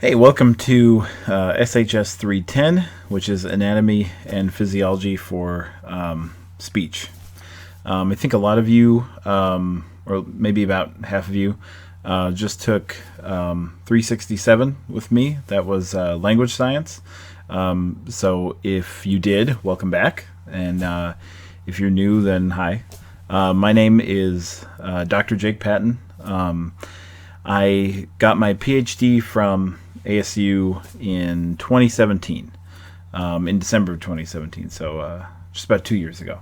Hey, welcome to SHS 310, which is Anatomy and Physiology for Speech. I think a lot of you, or maybe about half of you, just took 367 with me. That was language science. So if you did, welcome back. And if you're new, then hi. My name is Dr. Jake Patton. I got my PhD from ASU in 2017, in December of 2017, so just about 2 years ago.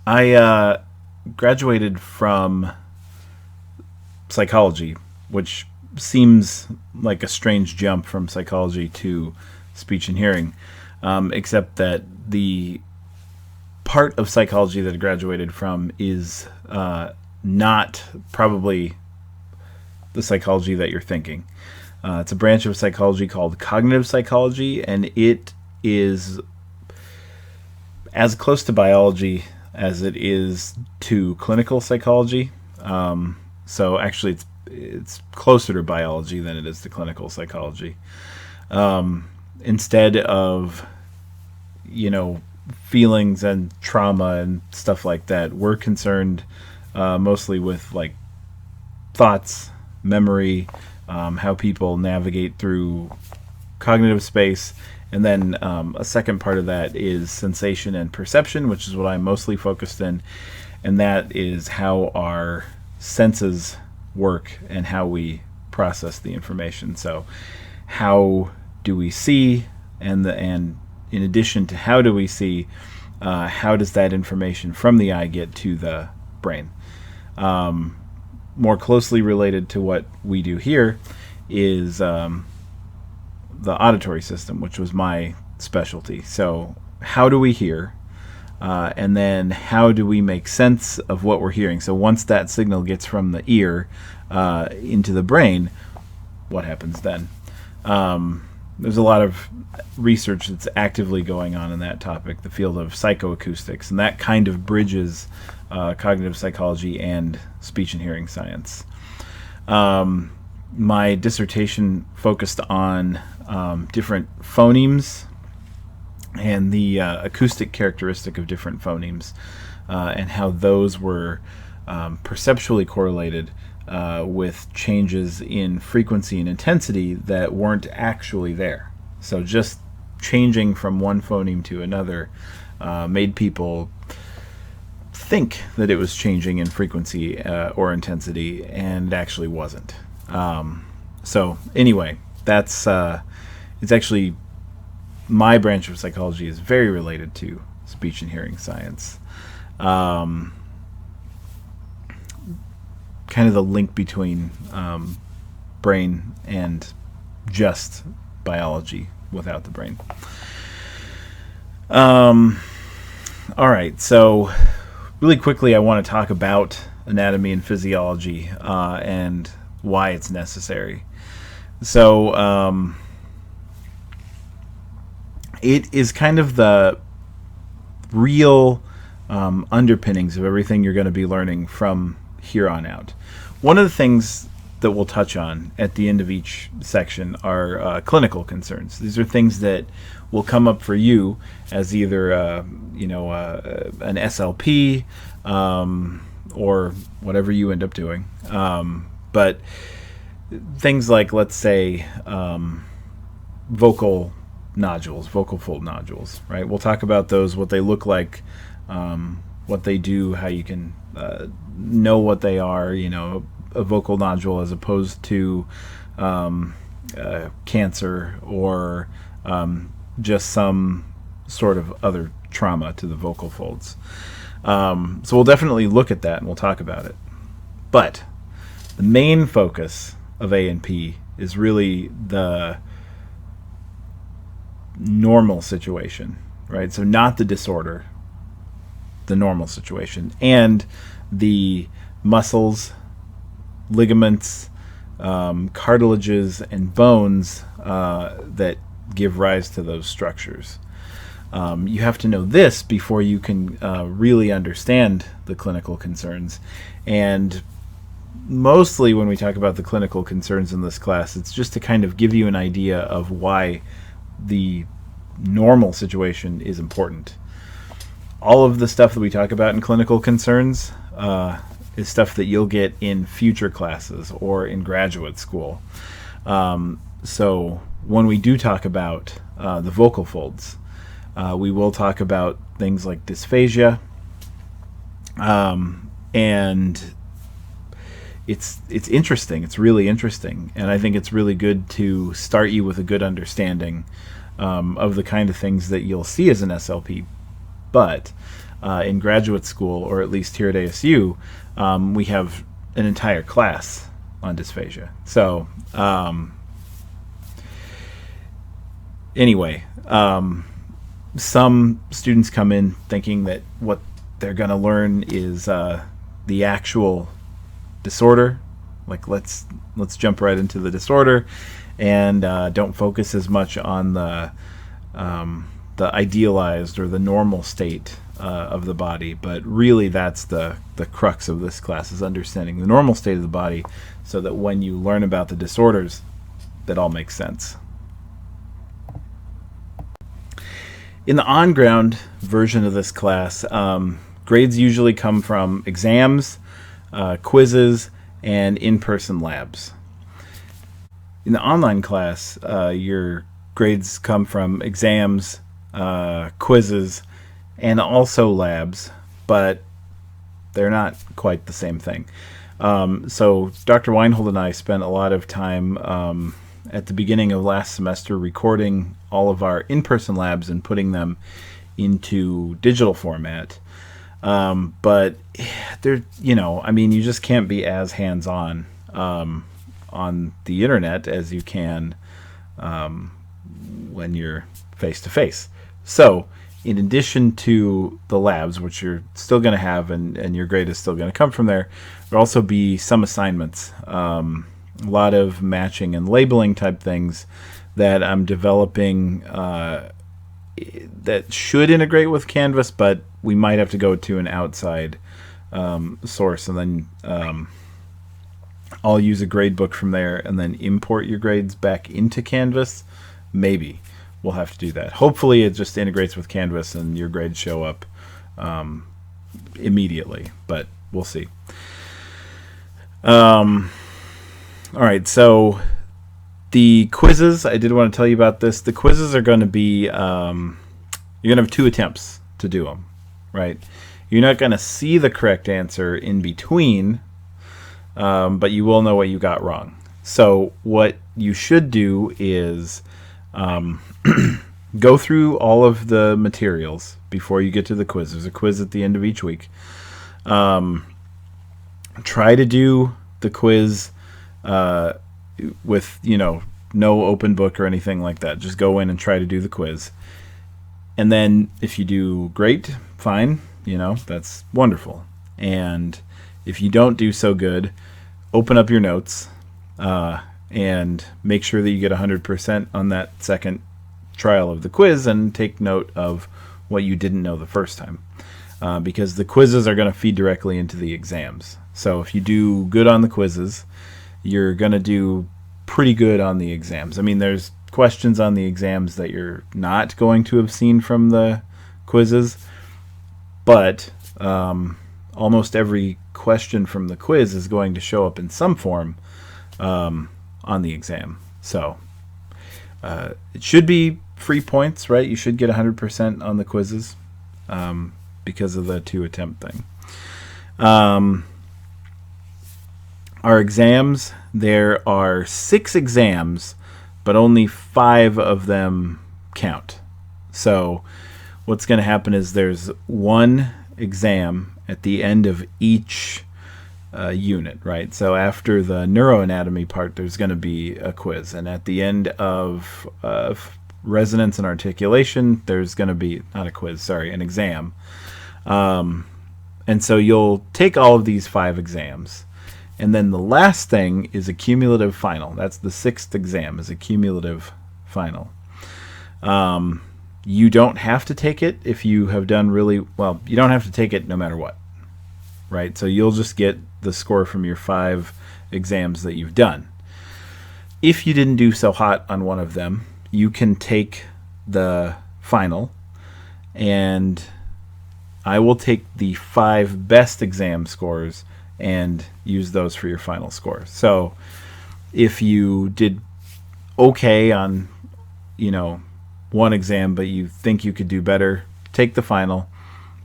I graduated from psychology, which seems like a strange jump from psychology to speech and hearing, except that the part of psychology that I graduated from is not probably the psychology that you're thinking. It's a branch of psychology called cognitive psychology, and it is as close to biology as it is to clinical psychology. So actually, it's closer to biology than it is to clinical psychology. Instead of, feelings and trauma and stuff like that, we're concerned mostly with like thoughts, memory, how people navigate through cognitive space, and then a second part of that is sensation and perception, which is what I'm mostly focused in, and that is how our senses work and how we process the information. So how do we see, and in addition to how do we see, how does that information from the eye get to the brain? More closely related to what we do here is the auditory system, which was my specialty. So how do we hear? And then how do we make sense of what we're hearing? So once that signal gets from the ear into the brain, what happens then? There's a lot of research that's actively going on in that topic, the field of psychoacoustics, and that kind of bridges cognitive psychology and speech and hearing science. My dissertation focused on different phonemes and the acoustic characteristic of different phonemes, and how those were perceptually correlated with changes in frequency and intensity that weren't actually there. So just changing from one phoneme to another made people think that it was changing in frequency or intensity, and it actually wasn't. So anyway, that's it's actually, my branch of psychology is very related to speech and hearing science. Kind of the link between brain and just biology without the brain. All right, so really quickly, I want to talk about anatomy and physiology and why it's necessary. So it is kind of the real underpinnings of everything you're going to be learning from here on out. One of the things that we'll touch on at the end of each section are clinical concerns. These are things that will come up for you as either an SLP or whatever you end up doing. But things like, let's say, vocal nodules, vocal fold nodules, right? We'll talk about those, what they look like, what they do, how you can know what they are, a vocal nodule as opposed to cancer or just some sort of other trauma to the vocal folds. So we'll definitely look at that and we'll talk about it. But the main focus of A&P is really the normal situation, right? So not the disorder, the normal situation, and the muscles, ligaments, cartilages, and bones that give rise to those structures. You have to know this before you can really understand the clinical concerns. And mostly when we talk about the clinical concerns in this class, it's just to kind of give you an idea of why the normal situation is important. All of the stuff that we talk about in clinical concerns is stuff that you'll get in future classes or in graduate school. So when we do talk about the vocal folds, we will talk about things like dysphagia, and it's interesting. It's really interesting, and I think it's really good to start you with a good understanding of the kind of things that you'll see as an SLP. But in graduate school, or at least here at ASU, we have an entire class on dysphagia. So anyway, some students come in thinking that what they're going to learn is the actual disorder. Like, let's jump right into the disorder, and don't focus as much on the idealized or the normal state of the body. But really, that's the crux of this class, is understanding the normal state of the body, so that when you learn about the disorders, that all makes sense. In the on-ground version of this class, grades usually come from exams, quizzes, and in-person labs. In the online class, your grades come from exams, quizzes, and also labs, but they're not quite the same thing. So Dr. Weinhold and I spent a lot of time at the beginning of last semester recording all of our in-person labs and putting them into digital format. But there, you just can't be as hands-on on the internet as you can when you're face-to-face. So in addition to the labs, which you're still going to have, and your grade is still going to come from there, there'll also be some assignments, a lot of matching and labeling type things that I'm developing that should integrate with Canvas, but we might have to go to an outside source, and then I'll use a grade book from there and then import your grades back into Canvas. Maybe we'll have to do that. Hopefully it just integrates with Canvas and your grades show up immediately, but we'll see. All right, so the quizzes, I did want to tell you about this. The quizzes are going to be, you're going to have 2 attempts to do them, right? You're not going to see the correct answer in between, but you will know what you got wrong. So what you should do is go through all of the materials before you get to the quiz. There's a quiz at the end of each week. Try to do the quiz with, no open book or anything like that. Just go in and try to do the quiz. And then if you do great, fine, that's wonderful. And if you don't do so good, open up your notes and make sure that you get 100% on that second trial of the quiz, and take note of what you didn't know the first time. Because the quizzes are going to feed directly into the exams. So if you do good on the quizzes, you're going to do pretty good on the exams. I mean, there's questions on the exams that you're not going to have seen from the quizzes, but almost every question from the quiz is going to show up in some form on the exam. So it should be free points, right? You should get 100% on the quizzes because of the 2 attempt thing. Our exams, there are 6 exams, but only 5 of them count. So what's going to happen is there's 1 exam at the end of each unit, right? So after the neuroanatomy part, there's going to be a quiz. And at the end of resonance and articulation, there's going to be, not a quiz, sorry, an exam. And so you'll take all of these 5 exams. And then the last thing is a cumulative final. That's the 6th exam, is a cumulative final. You don't have to take it if you have done really well. You don't have to take it no matter what, right? So you'll just get the score from your 5 exams that you've done. If you didn't do so hot on one of them, you can take the final, and I will take the 5 best exam scores and use those for your final score. So if you did okay on, one exam, but you think you could do better, take the final.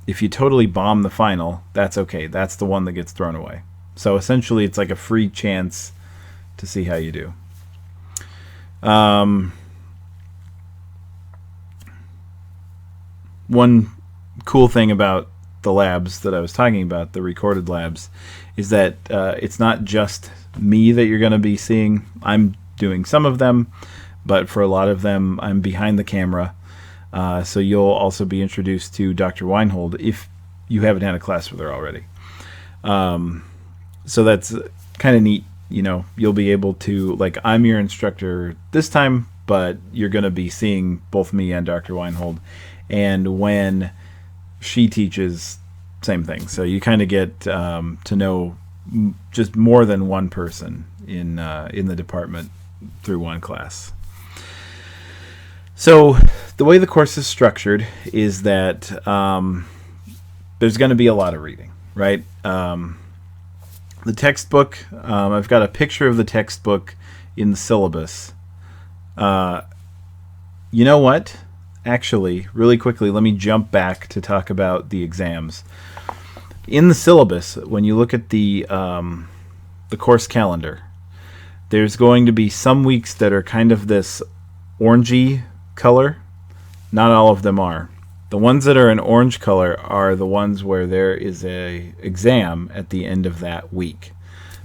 If you totally bomb the final, that's okay. That's the one that gets thrown away. So essentially, it's like a free chance to see how you do. One cool thing about the labs that I was talking about, the recorded labs, is that it's not just me that you're going to be seeing. I'm doing some of them, but for a lot of them, I'm behind the camera. So you'll also be introduced to Dr. Weinhold if you haven't had a class with her already. So that's kind of neat. You'll be able to, I'm your instructor this time, but you're going to be seeing both me and Dr. Weinhold. And when she teaches, same thing. So you kind of get to know just more than one person in the department through one class. So the way the course is structured is that there's going to be a lot of reading, right? The textbook, I've got a picture of the textbook in the syllabus. You know what? Actually, really quickly, let me jump back to talk about the exams. In the syllabus, when you look at the course calendar, there's going to be some weeks that are kind of this orangey color. Not all of them are. The ones that are an orange color are the ones where there is a exam at the end of that week.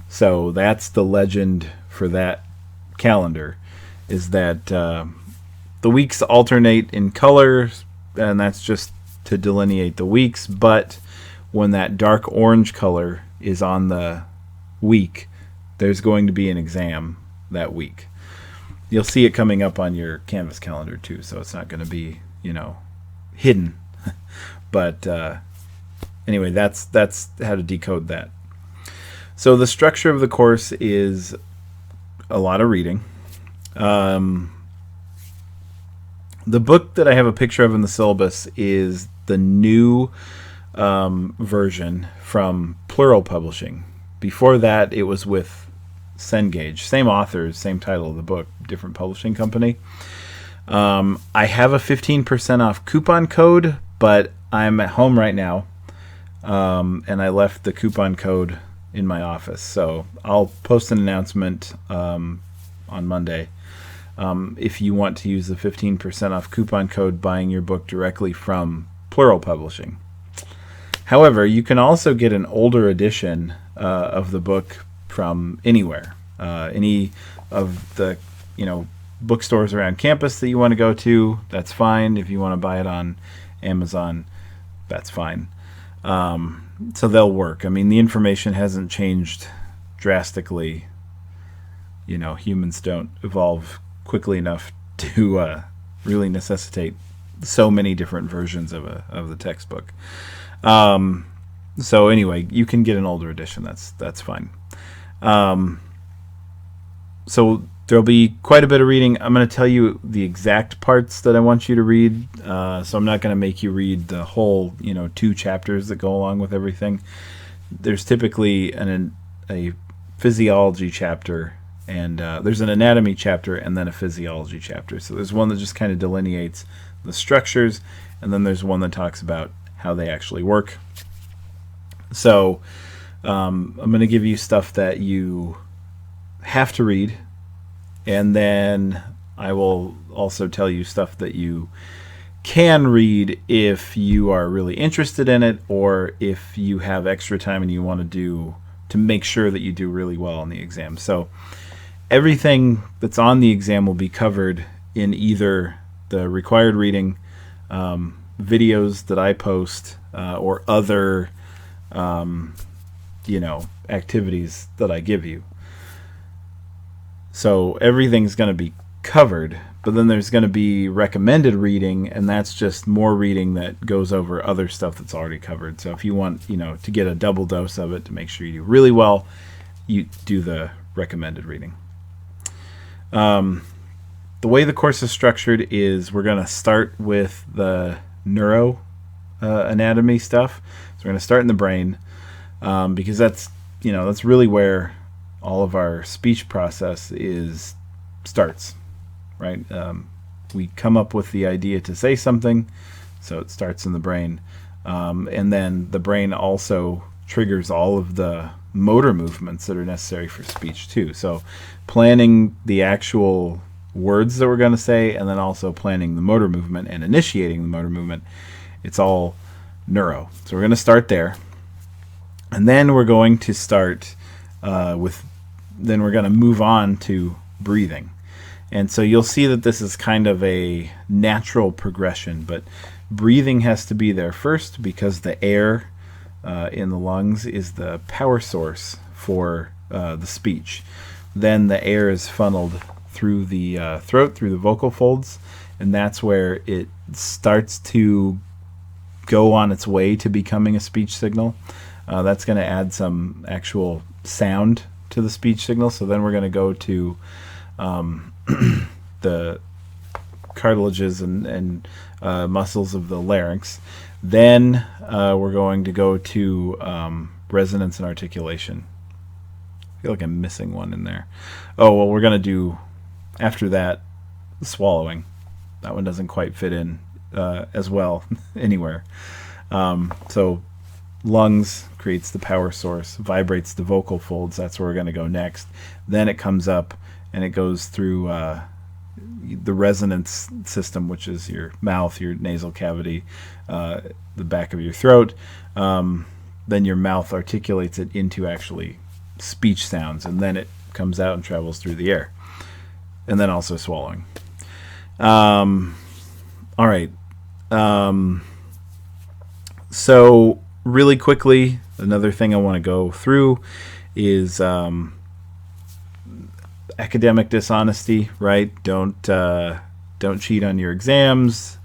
So that's the legend for that calendar, is that the weeks alternate in color, and that's just to delineate the weeks. But when that dark orange color is on the week, there's going to be an exam that week. You'll see it coming up on your Canvas calendar too, so it's not going to be, hidden. But anyway, that's how to decode that. So the structure of the course is a lot of reading. The book that I have a picture of in the syllabus is the new version from Plural Publishing. Before that, it was with Cengage. Same authors, same title of the book, different publishing company. I have a 15% off coupon code, but I'm at home right now, and I left the coupon code in my office. So I'll post an announcement on Monday. If you want to use the 15% off coupon code buying your book directly from Plural Publishing. However, you can also get an older edition of the book from anywhere. Any of the bookstores around campus that you want to go to, that's fine. If you want to buy it on Amazon, that's fine. So they'll work. I mean, the information hasn't changed drastically. Humans don't evolve quickly enough to really necessitate so many different versions of the textbook. So anyway, you can get an older edition. That's fine. So there'll be quite a bit of reading. I'm going to tell you the exact parts that I want you to read. So I'm not going to make you read the whole 2 chapters that go along with everything. There's typically a physiology chapter, and there's an anatomy chapter and then a physiology chapter. So there's one that just kind of delineates the structures, and then there's one that talks about how they actually work. So I'm going to give you stuff that you have to read, and then I will also tell you stuff that you can read if you are really interested in it, or if you have extra time and you want to make sure that you do really well on the exam. So everything that's on the exam will be covered in either the required reading, videos that I post, or other activities that I give you. So everything's going to be covered, But then there's going to be recommended reading, and that's just more reading that goes over other stuff that's already covered. So if you want, to get a double dose of it to make sure you do really well, you do the recommended reading. The way the course is structured is we're going to start with the neuro anatomy stuff. So we're going to start in the brain, because that's really where all of our speech process starts. Right? We come up with the idea to say something, so it starts in the brain. And then the brain also triggers all of the motor movements that are necessary for speech too. So planning the actual words that we're going to say, and then also planning the motor movement and initiating the motor movement, it's all neuro. So we're going to start there. And then we're going to start then we're going to move on to breathing. And so you'll see that this is kind of a natural progression, but breathing has to be there first because the air in the lungs is the power source for the speech. Then the air is funneled through the throat, through the vocal folds, and that's where it starts to go on its way to becoming a speech signal. That's going to add some actual sound to the speech signal. So then we're going to go to the cartilages and muscles of the larynx. Then we're going to go to resonance and articulation. I feel like I'm missing one in there. Oh, well, we're going to do, after that, swallowing. That one doesn't quite fit in as well anywhere. So lungs creates the power source, vibrates the vocal folds. That's where we're going to go next. Then it comes up and it goes through the resonance system, which is your mouth, your nasal cavity, the back of your throat. Then your mouth articulates it into actually speech sounds, and then it comes out and travels through the air. And then also swallowing. All right. So really quickly, another thing I want to go through is academic dishonesty, right? Don't cheat on your exams.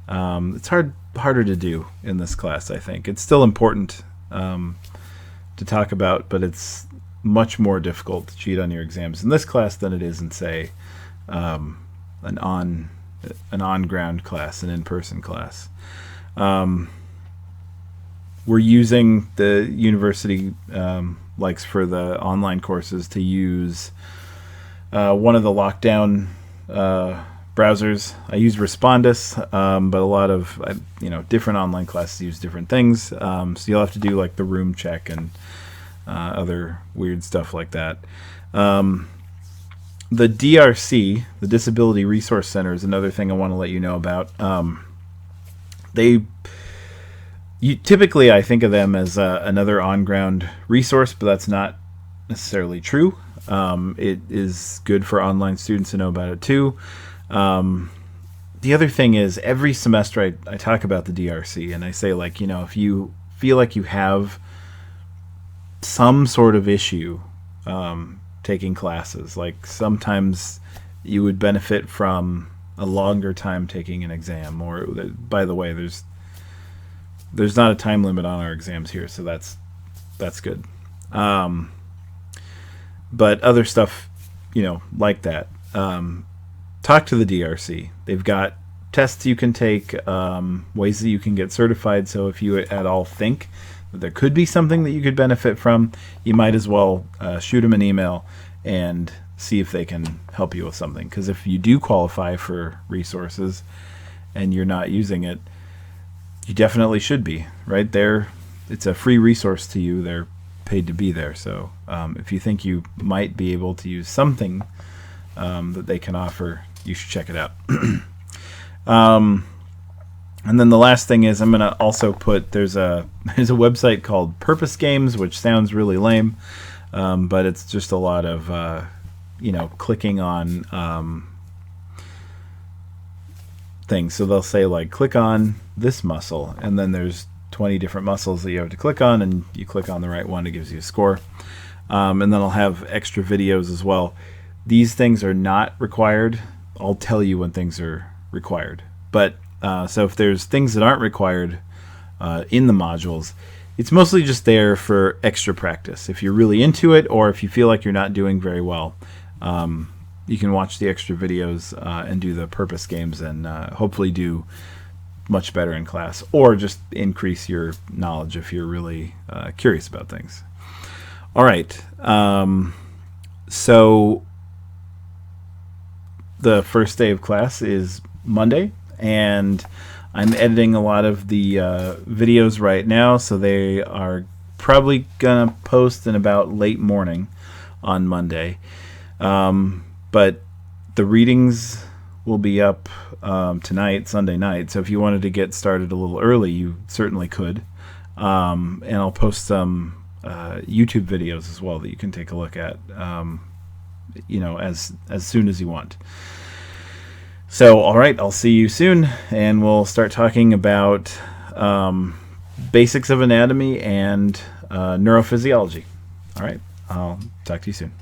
It's harder to do in this class, I think. It's still important to talk about, but it's much more difficult to cheat on your exams in this class than it is in, say, an on-ground class, an in-person class. We're using the university likes for the online courses to use one of the lockdown browsers. I use Respondus, but a lot of different online classes use different things. So you'll have to do like the room check and other weird stuff like that. The DRC, the Disability Resource Center, is another thing I want to let you know about. Typically I think of them as another on-ground resource, but that's not necessarily true. It is good for online students to know about it too. The other thing is, every semester I talk about the DRC, and I say, like, if you feel like you have some sort of issue taking classes, like sometimes you would benefit from a longer time taking an exam, or, by the way, there's not a time limit on our exams here, so that's good. But other stuff, like that, talk to the DRC. They've got tests you can take, ways that you can get certified. So if you at all think that there could be something that you could benefit from, you might as well shoot them an email and see if they can help you with something. Because if you do qualify for resources and you're not using it, you definitely should be, right? It's a free resource to you. They're paid to be there. So if you think you might be able to use something that they can offer, you should check it out. And then the last thing is, I'm going to also put, there's a website called Purpose Games, which sounds really lame, but it's just a lot of clicking on things. So they'll say, like, click on this muscle, and then there's 20 different muscles that you have to click on, and you click on the right one, it gives you a score. And then I'll have extra videos as well. These things are not required. I'll tell you when things are required. But so if there's things that aren't required in the modules, it's mostly just there for extra practice. If you're really into it, or if you feel like you're not doing very well, you can watch the extra videos and do the purpose games, and hopefully do much better in class, or just increase your knowledge if you're really curious about things. All right. So the first day of class is Monday, and I'm editing a lot of the videos right now, so they are probably gonna post in about late morning on Monday. But the readings will be up tonight, Sunday night, so if you wanted to get started a little early, you certainly could. And I'll post some YouTube videos as well that you can take a look at, as soon as you want. So, all right, I'll see you soon, and we'll start talking about basics of anatomy and neurophysiology. All right, I'll talk to you soon.